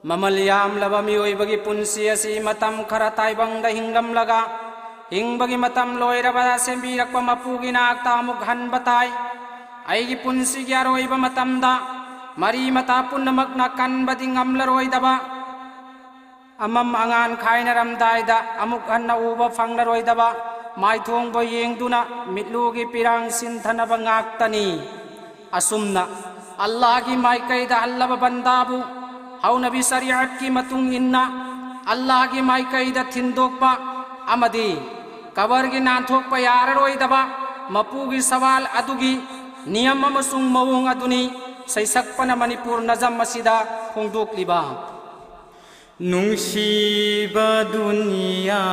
Mamal yamlaba miyoybagi punsi asi matam khara taibangda hingamlaga hingbagi matam loiraba sembirakpa mapugi nakta mughan batay aigi punsi gyaroiba matamda mari mata punnamak na kanbadi ngamlaroidaba amam angan khainaramdaida amughan na uba fanglaroidaba maithong ba yengduna mitlugi pirang sinthanaba ngaktani asumna Allah gi maikaida allaba bandabu hau nabi syariat ki matung inna Allah gi maikaida thindokpa amadi kabar gi nanthokpa yararoi-daba mapugi sawal adugi niyam amasung mawong aduni saisakpana Manipur Najam asida hongdokliba Nungsiba dunia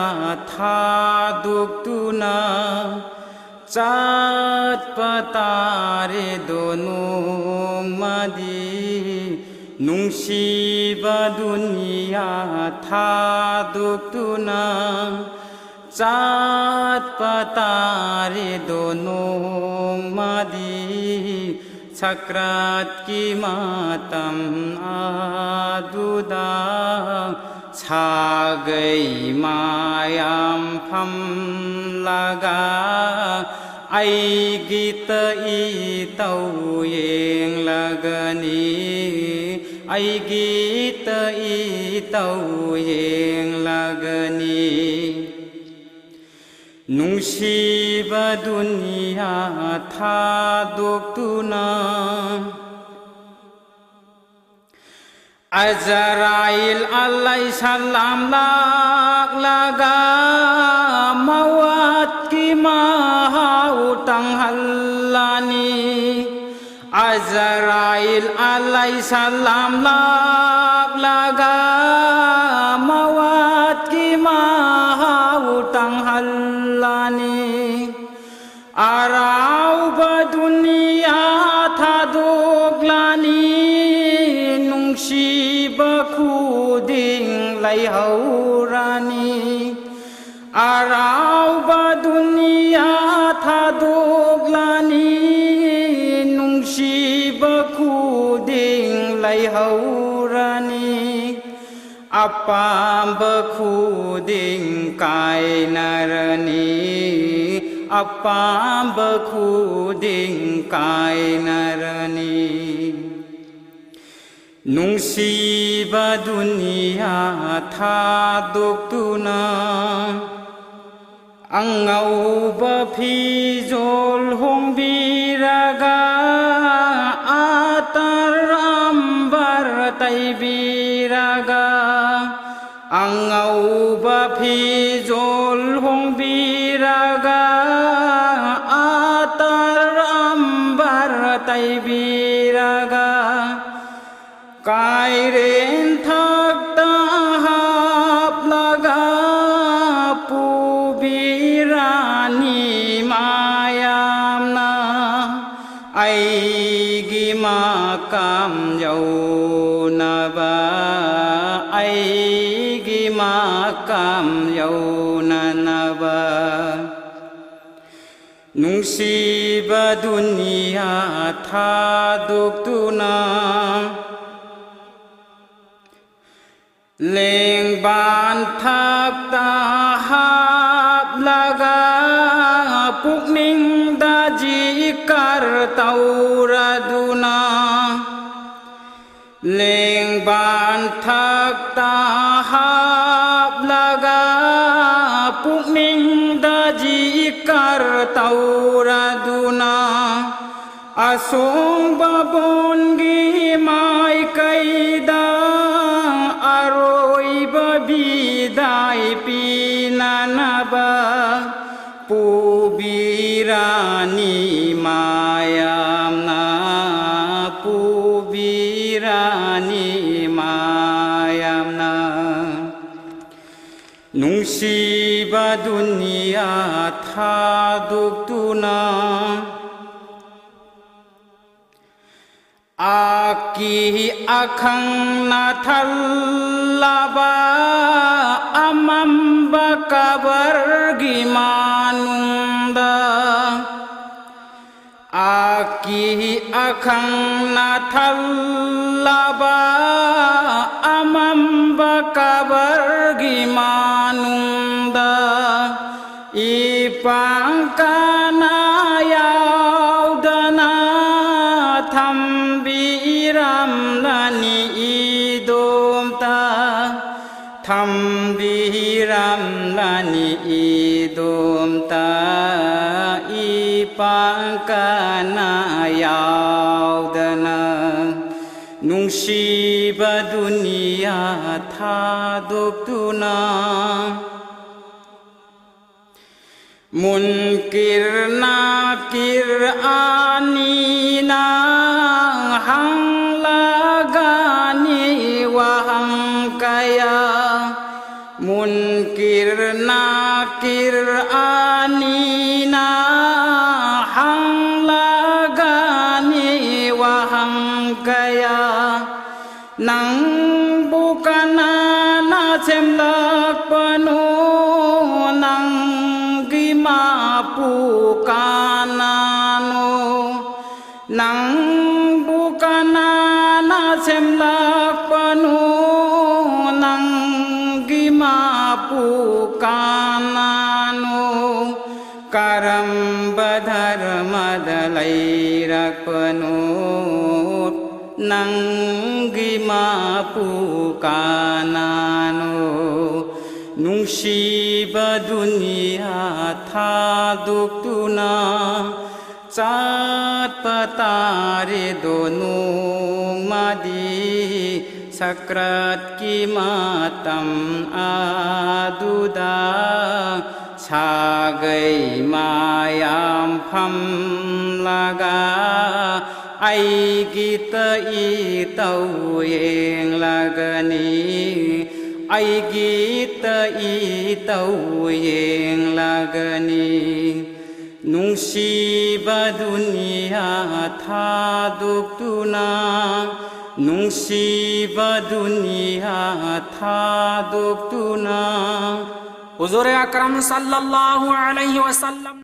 thaduktuna Chat patare donong madi Nungsiba dunia thadugtuna Chat patare donong madi Sakrat ki matam aduda Chagai mayam pham laga Ai gita i tau yeng lagani Ai gita i tau yeng lagani Nungsiba dunia thadugtuna Azrail alai salam lak laga mawat ki maha utang halani Azrail alai salam lak laga mawat ki maha utang halani Arau ba dunia thaduglani Nungsiba khuding lai haurani Arau ba dunia thaduglani Nungsiba khuding lai haurani Apam ba khuding kai narani Apam ba khuding kai narani Nungsiba dunia thadugtuna Angau ba phijol hongbiraga Atar ambar taibiraga Angau ba phijol hongbiraga Atar ambar taibiraga Kairen thakta hap laga pubirani mayamna Aigi makam yaunaba Aigi makam yaunanaba Nungsiba dunia thadugtuna Leng ban thak ta hap laga Pukning daji kar tauraduna Leng ban thak ta hap laga Pukning daji kar tauraduna Asong babon gi mai kaida Aroi babidai pinanaba Pubirani mayamna Pubirani mayamna Nungsiba dunia thadugtuna Aki akhang nathallaba amamba kabar gimanunda Aki akhang nathallaba amamba kabargi manungda ipangkana yaudana thambiram lani idomta thambiram lani idomta ipangkana yaudana nungsiba dunia thadoptuna munkir nakir anina hanglagani wahangkaya munkir nakir anina hanglagani wahangkaya nang bukana na semlak panu nang gimapukanano nang bukana na semlak panu nang gimapukanano karamba dharmadalairak panu nang gimapukanano nungsiba dunia thadoptuna catpatare donung madi sakrat ki matam aduda sagai mayam pham laga ai gita itau yeng lagani ai gita itau yeng lagani nungsiba dunia thadoptuna nungsiba dunia thadoptuna হুজুরে আকরাম সাল্লাল্লাহু আলাইহি ওয়াসাল্লাম